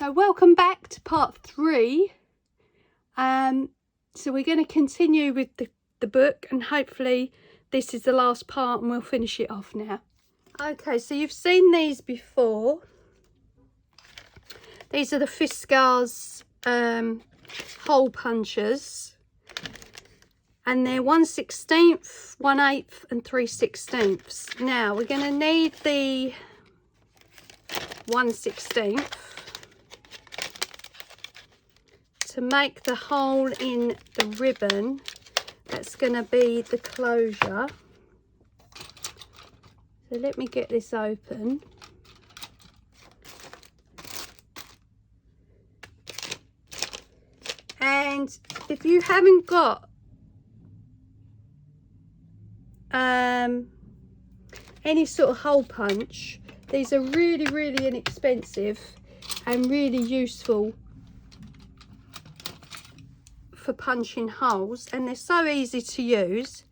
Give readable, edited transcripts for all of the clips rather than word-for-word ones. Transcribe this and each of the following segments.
So welcome back to part 3. So we're going to continue with the book, and hopefully this is the last part and we'll finish it off now. Okay, so you've seen these before. These are the Fiskars hole punchers, and they're 1/16, 1/8 and 3/16. Now we're going to need the 1/16 to make the hole in the ribbon. That's going to be the closure. So let me get this open. And if you haven't got any sort of hole punch, these are really inexpensive and really useful for punching holes, and they're so easy to use,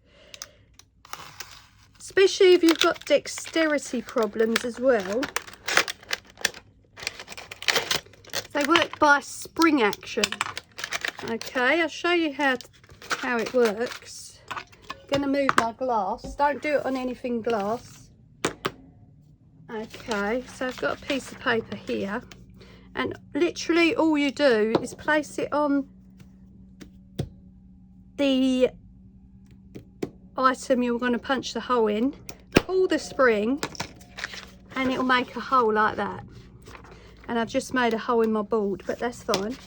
especially if you've got dexterity problems as well. They work by spring action. Okay, I'll show you how it works. I'm going to move my glass. Don't do it on anything glass. Okay, so I've got a piece of paper here, and literally all you do is place it on the item you're going to punch the hole in, pull the spring, and it'll make a hole like that. And I've just made a hole in my board, but that's fine.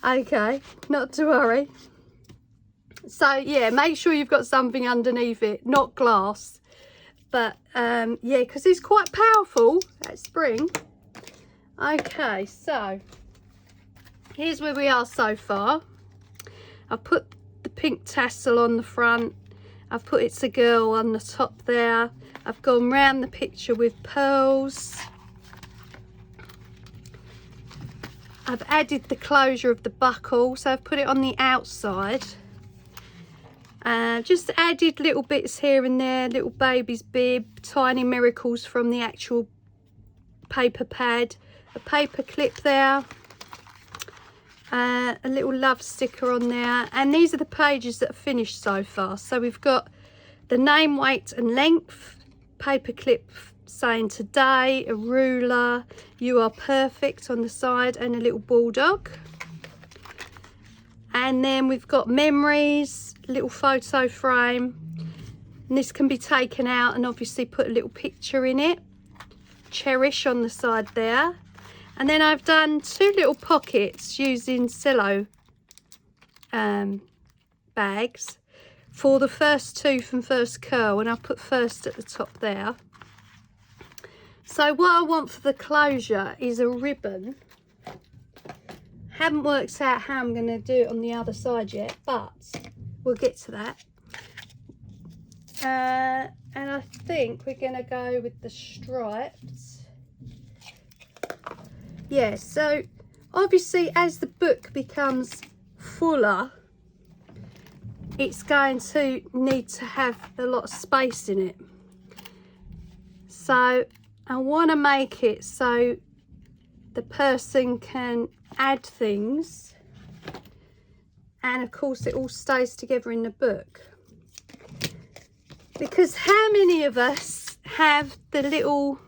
Okay, not to worry. So yeah, make sure you've got something underneath it, not glass. But yeah, because it's quite powerful, that spring. Okay, so here's where we are so far. I've put the pink tassel on the front. I've put It's a Girl on the top there. I've gone round the picture with pearls. I've added the closure of the buckle, so I've put it on the outside. Just added little bits here and there, little baby's bib, tiny miracles from the actual paper pad, a paper clip there, a little love sticker on there, and these are the pages that are finished so far. So we've got the name, weight and length, paper clip saying today, a ruler, you are perfect on the side, and a little bulldog. And then we've got memories, little photo frame, and this can be taken out and obviously put a little picture in it. Cherish on the side there. And then I've done 2 little pockets using cello bags for the first tooth and first curl, and I'll put first at the top there. So what I want for the closure is a ribbon. Haven't worked out how I'm going to do it on the other side yet, but we'll get to that. And I think we're going to go with the stripes. Yeah, so obviously as the book becomes fuller, it's going to need to have a lot of space in it. So I want to make it so the person can add things, and of course it all stays together in the book. Because how many of us have the little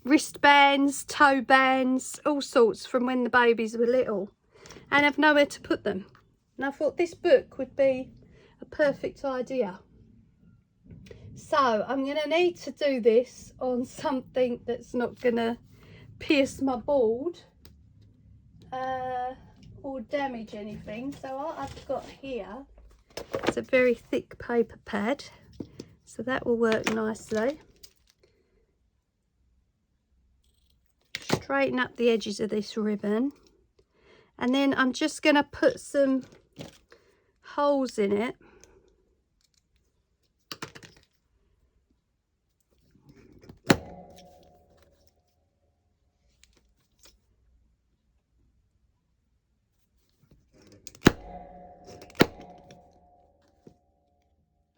wristbands, toe bands, all sorts from when the babies were little, and have nowhere to put them? And I thought this book would be a perfect idea. So I'm going to need to do this on something that's not going to pierce my board or damage anything. So what I've got here is a very thick paper pad, so that will work nicely. Straighten up the edges of this ribbon, and then I'm just going to put some holes in it.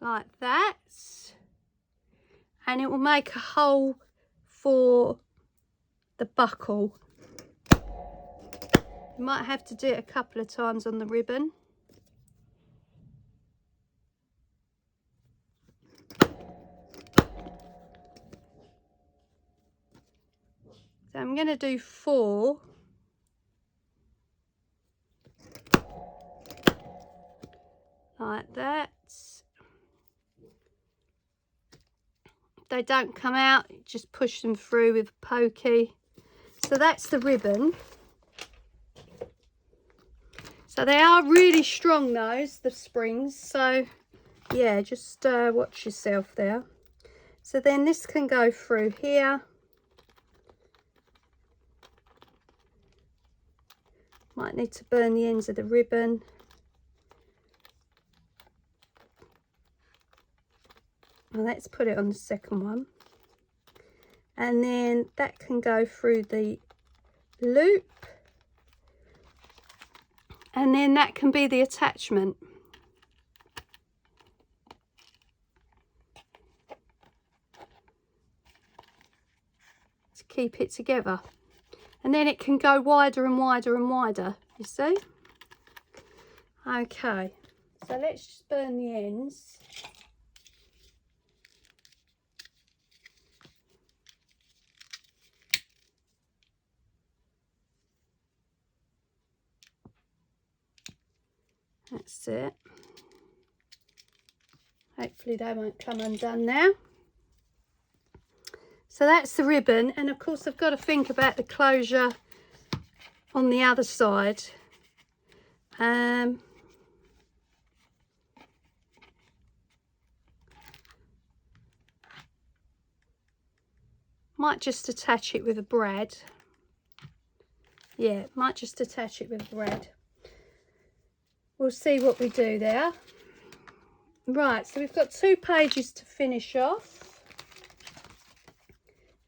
Like that. and it will make a hole for the buckle. You might have to do it a couple of times on the ribbon. So I'm going to do 4. Like that. If they don't come out, just push them through with a pokey. So that's the ribbon. So they are really strong, those, the springs. So yeah, just watch yourself there. So then this can go through here. Might need to burn the ends of the ribbon. Well, let's put it on the second one. And then that can go through the loop. And then that can be the attachment. To keep it together. And then it can go wider and wider and wider, you see? Okay, so let's just burn the ends. That's it. Hopefully they won't come undone now. So that's the ribbon, and of course I've got to think about the closure on the other side. Might just attach it with a brad. Yeah, might just attach it with a brad. We'll see what we do there. Right, so we've got 2 pages to finish off.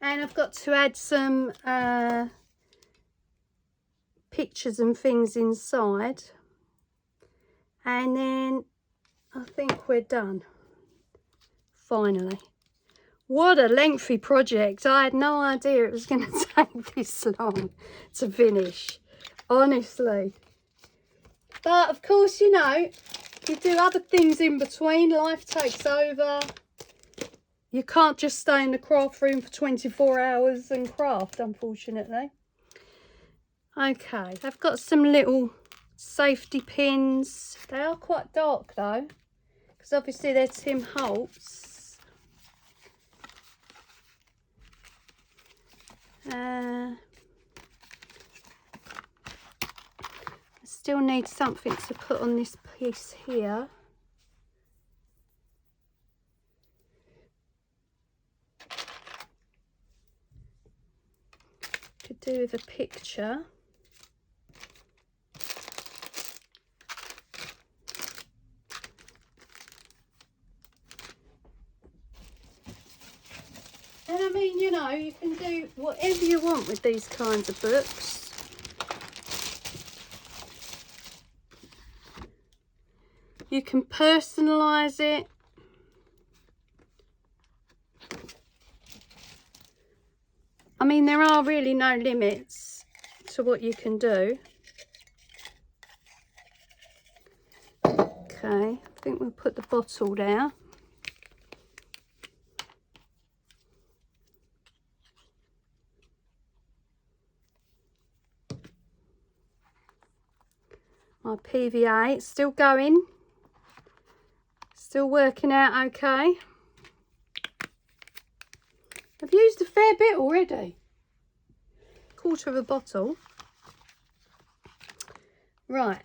And I've got to add some pictures and things inside. And then I think we're done. Finally. What a lengthy project. I had no idea it was going to take this long to finish. Honestly. But of course, you know, you do other things in between. Life takes over. You can't just stay in the craft room for 24 hours and craft, unfortunately. Okay, I've got some little safety pins. They are quite dark though, because obviously they're Tim Holtz. I still need something to put on this piece here. Could do with a picture. And I mean, you know, you can do whatever you want with these kinds of books. You can personalise it. I mean, there are really no limits to what you can do. Okay, I think we'll put the bottle there. My PVA, it's still going. Still working out okay. I've used a fair bit already. 1/4 of a bottle. Right.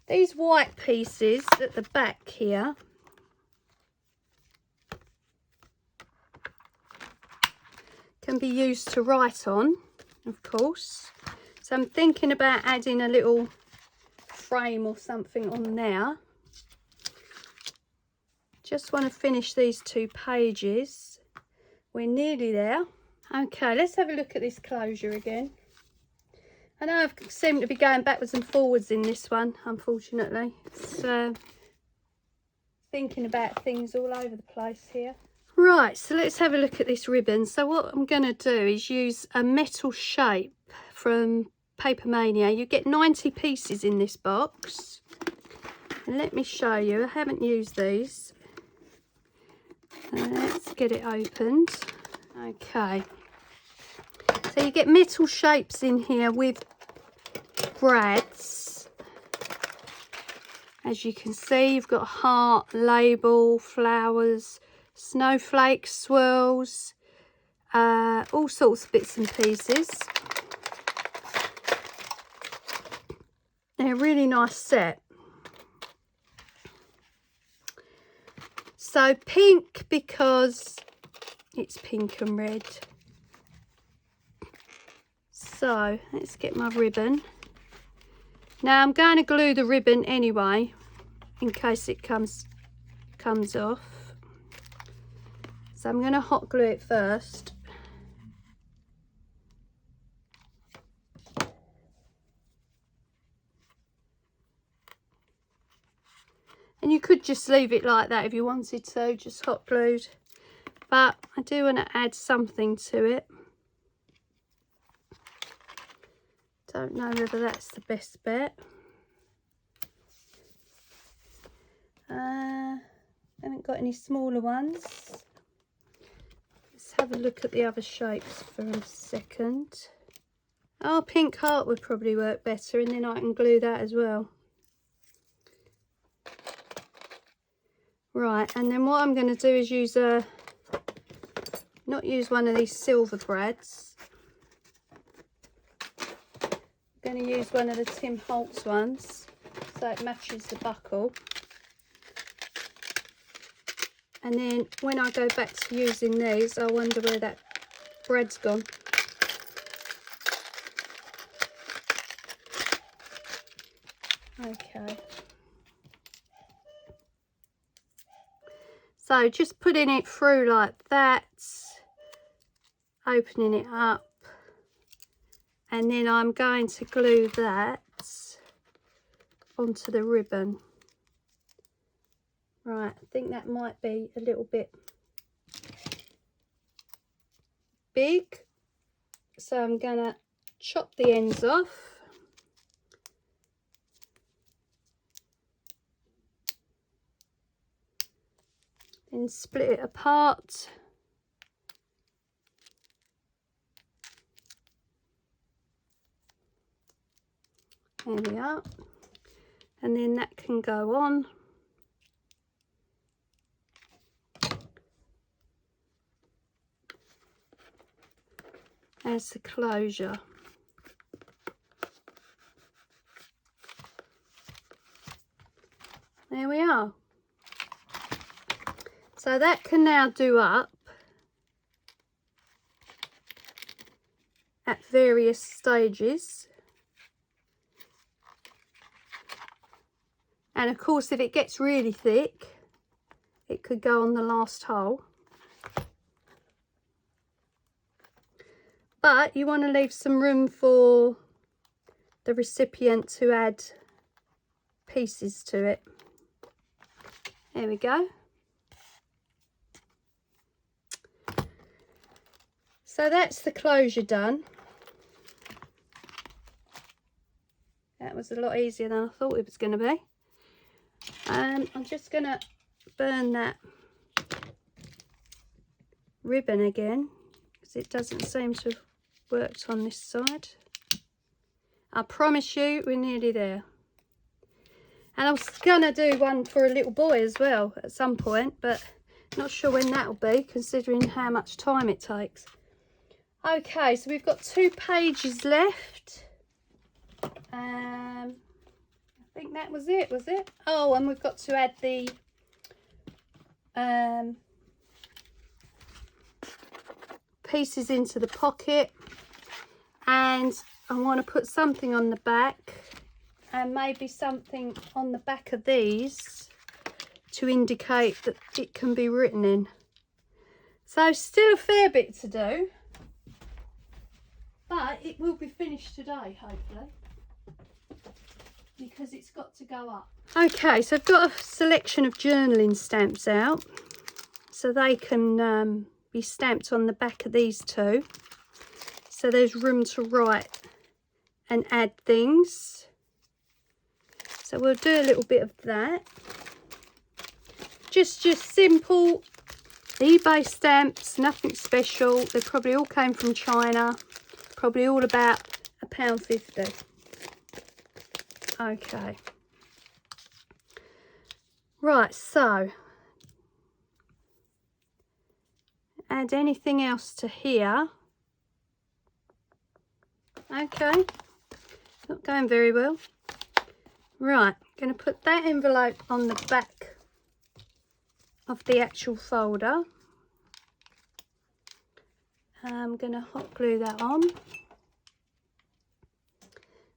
These white pieces at the back here can be used to write on, of course. So I'm thinking about adding a little frame or something on there. Just want to finish these 2 pages. We're nearly there. Okay, let's have a look at this closure again. I know I seem to be going backwards and forwards in this one, unfortunately. It's thinking about things all over the place here. Right, so let's have a look at this ribbon. So what I'm going to do is use a metal shape from Paper Mania. You get 90 pieces in this box. And let me show you. I haven't used these. Let's get it opened. Okay. So you get metal shapes in here with brads. As you can see, you've got heart, label, flowers, snowflakes, swirls, all sorts of bits and pieces. They're a really nice set. So pink because it's pink and red. So let's get my ribbon. Now I'm going to glue the ribbon anyway, in case it comes off. So I'm going to hot glue it first. And you could just leave it like that if you wanted to, just hot glued. But I do want to add something to it. Don't know whether that's the best bet. Haven't got any smaller ones. Let's have a look at the other shapes for a second. Oh, pink heart would probably work better, and then I can glue that as well. Right, and then what I'm going to do is not use one of these silver brads. I'm going to use one of the Tim Holtz ones, so it matches the buckle. And then when I go back to using these, I wonder where that brad's gone. Okay. So just putting it through like that, opening it up, and then I'm going to glue that onto the ribbon. Right, I think that might be a little bit big, so I'm going to chop the ends off. Then split it apart. There we are. And then that can go on. As the closure. There we are. So that can now do up at various stages. And of course, if it gets really thick, it could go on the last hole. But you want to leave some room for the recipient to add pieces to it. There we go. So that's the closure done. That was a lot easier than I thought it was going to be. I'm just going to burn that ribbon again, because it doesn't seem to have worked on this side. I promise you we're nearly there. And I was going to do one for a little boy as well at some point, but not sure when that'll be, considering how much time it takes. Okay, so we've got 2 pages left. I think that was it, was it? Oh, and we've got to add the pieces into the pocket, and I want to put something on the back, and maybe something on the back of these to indicate that it can be written in. So still a fair bit to do, but it will be finished today, hopefully. because it's got to go up. Okay, so I've got a selection of journaling stamps out, so they can be stamped on the back of these two, so there's room to write and add things. So we'll do a little bit of that. Just simple eBay stamps, nothing special. They probably all came from China, probably all about £1.50. Okay, right, so add anything else to here. Okay, not going very well. Right, going to put that envelope on the back of the actual folder. I'm going to hot glue that on.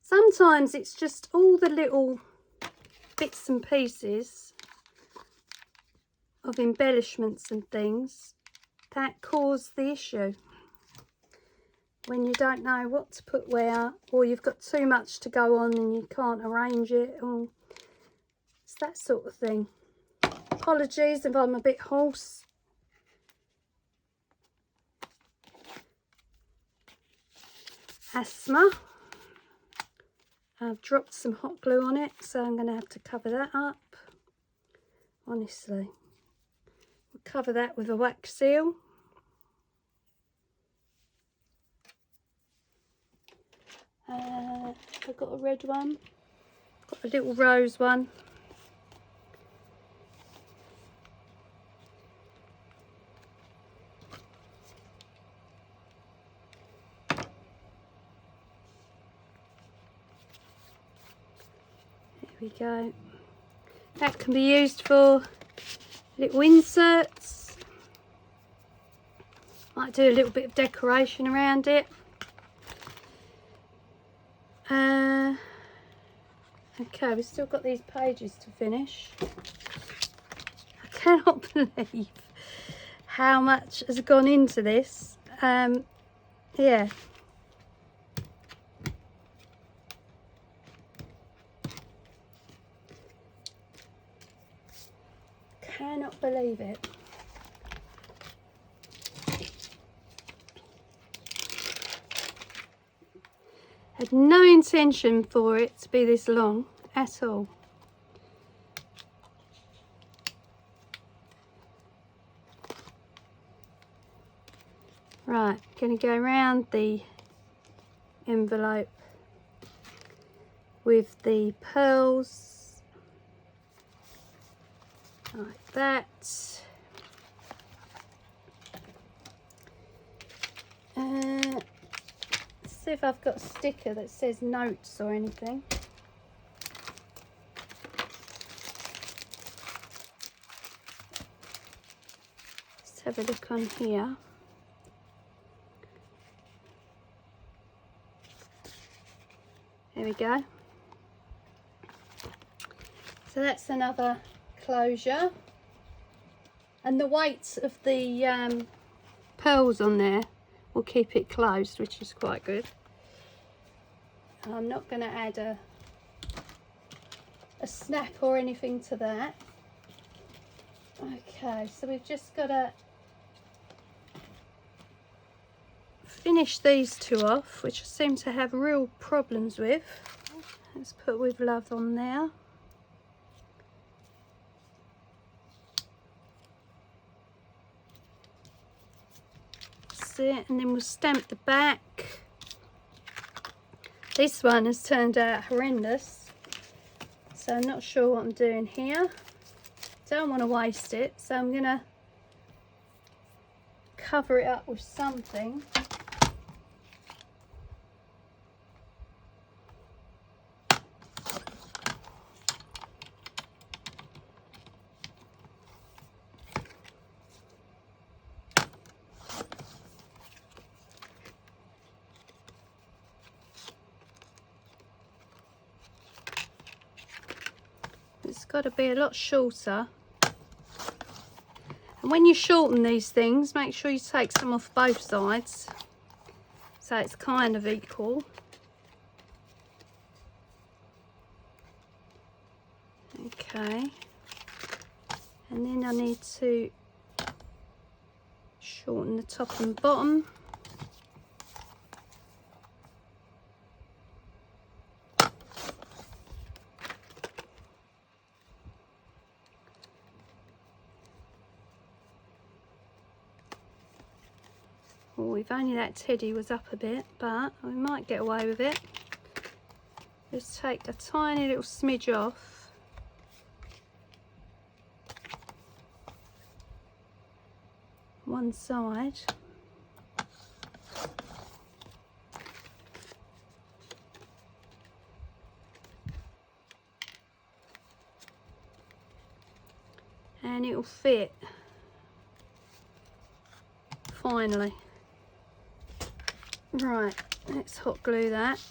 Sometimes it's just all the little bits and pieces of embellishments and things that cause the issue. When you don't know what to put where, or you've got too much to go on and you can't arrange it, or it's that sort of thing. Apologies if I'm a bit hoarse. Asthma. I've dropped some hot glue on it, so I'm going to have to cover that up. Honestly, we'll cover that with a wax seal. I've got a red one, got a little rose one. There we go. That can be used for little inserts. Might do a little bit of decoration around it. Okay, we've still got these pages to finish. I cannot believe how much has gone into this. Yeah. Cannot believe it. Had no intention for it to be this long at all. Right, going to go around the envelope with the pearls like that. See if I've got a sticker that says notes or anything. Let's have a look on here. There we go. So that's another closure. And the weight of the pearls on there will keep it closed, which is quite good. I'm not going to add a snap or anything to that. Okay, so we've just got to finish these two off, which I seem to have real problems with. Let's put "with love" on there. That's it, and then we'll stamp the back. This one has turned out horrendous, so I'm not sure what I'm doing here. Don't want to waste it, so I'm going to cover it up with something. It's got to be a lot shorter. And when you shorten these things, make sure you take some off both sides, so it's kind of equal. Okay, and then I need to shorten the top and bottom. Oh, if only that teddy was up a bit, but we might get away with it. Just take a tiny little smidge off. One side. And it'll fit. Finally. Right, let's hot glue that.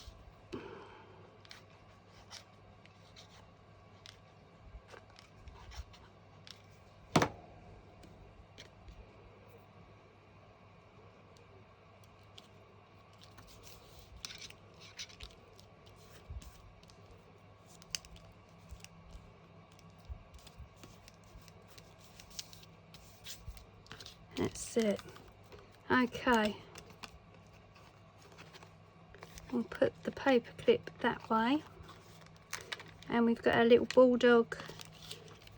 That's it. Okay. We'll put the paper clip that way. And we've got our little bulldog,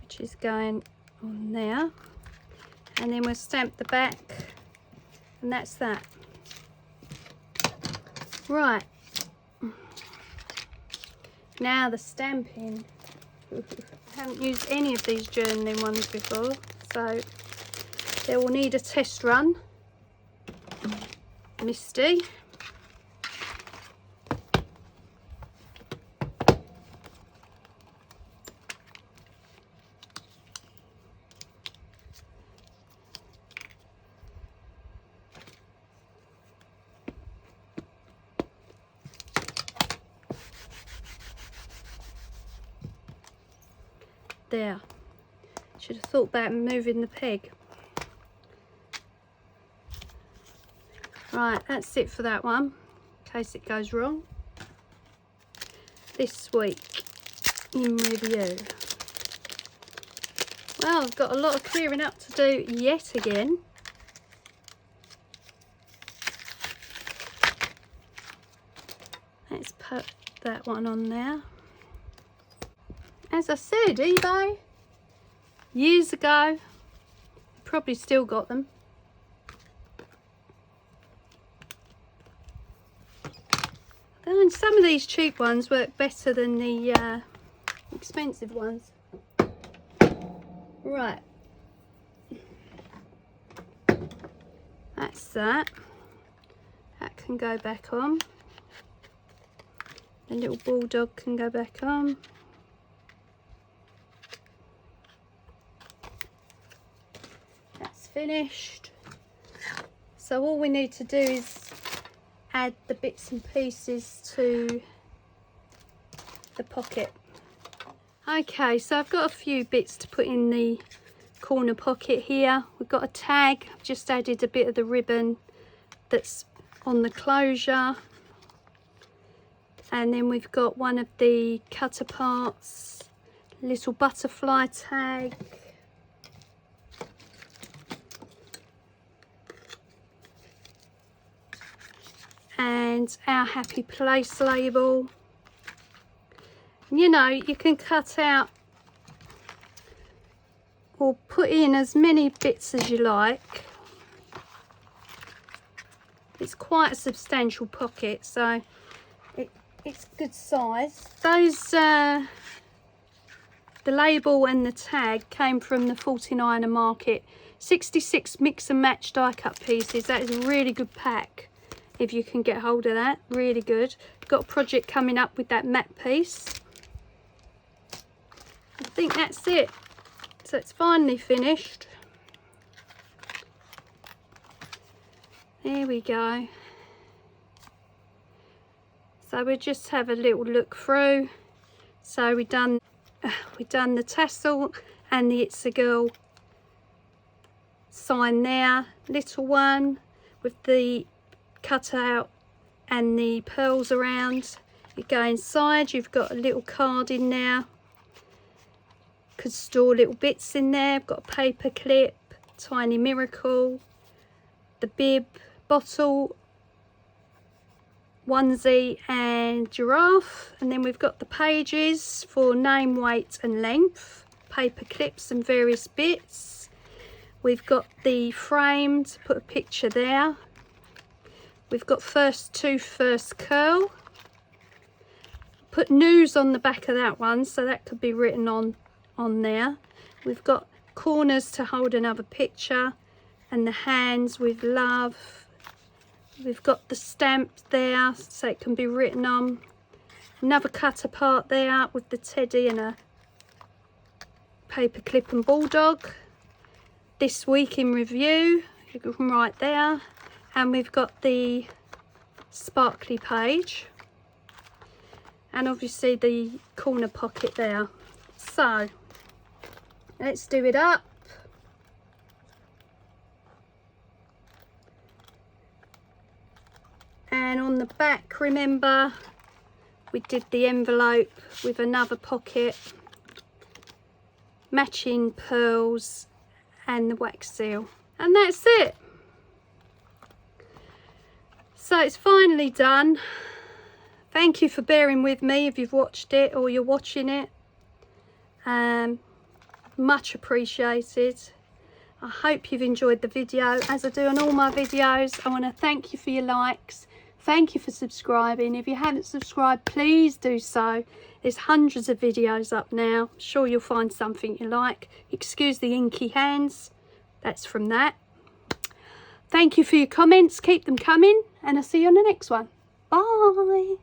which is going on there. And then we'll stamp the back. And that's that. Right. Now the stamping. I haven't used any of these journaling ones before, so they will need a test run. Misty. There. Should have thought about moving the peg. Right, that's it for that one, in case it goes wrong. This week in review. Well, I've got a lot of clearing up to do yet again. Let's put that one on there. As I said, eBay, years ago, probably still got them. And some of these cheap ones work better than the expensive ones. Right. That's that. That can go back on. The little bulldog can go back on. That's finished. So all we need to do is add the bits and pieces to the pocket. Okay, so I've got a few bits to put in the corner pocket here. We've got a tag. I've just added a bit of the ribbon that's on the closure. And then we've got one of the cutter parts, little butterfly tag. And our happy place label. You know, you can cut out or put in as many bits as you like. It's quite a substantial pocket, so it's good size. Those the label and the tag came from the 49er market. 66 mix and match die cut pieces. That is a really good pack. If you can get hold of that, really good. Got a project coming up with that matte piece. I think that's it. So it's finally finished. There we go. So we'll just have a little look through. So we've done the tassel and the It's a Girl sign there. Little one with the cut out and the pearls around. You go inside, you've got a little card in there, could store little bits in there. I've got a paper clip, tiny miracle, the bib, bottle, onesie and giraffe. And then we've got the pages for name, weight and length, paper clips and various bits. We've got the frame to put a picture there. We've got first tooth, first curl. Put news on the back of that one, so that could be written on there. We've got corners to hold another picture, and the hands with love. We've got the stamp there, so it can be written on. Another cut apart there with the teddy and a paper clip and bulldog. This week in review, you can write there. And we've got the sparkly page. And obviously the corner pocket there. So let's do it up. And on the back, remember, we did the envelope with another pocket, matching pearls and the wax seal. And that's it. So it's finally done. Thank you for bearing with me if you've watched it or you're watching it. Much appreciated. I hope you've enjoyed the video. As I do on all my videos, I want to thank you for your likes. Thank you for subscribing. If you haven't subscribed, please do so. There's hundreds of videos up now. I'm sure you'll find something you like. Excuse the inky hands. That's from that. Thank you for your comments. Keep them coming. And I'll see you on the next one. Bye.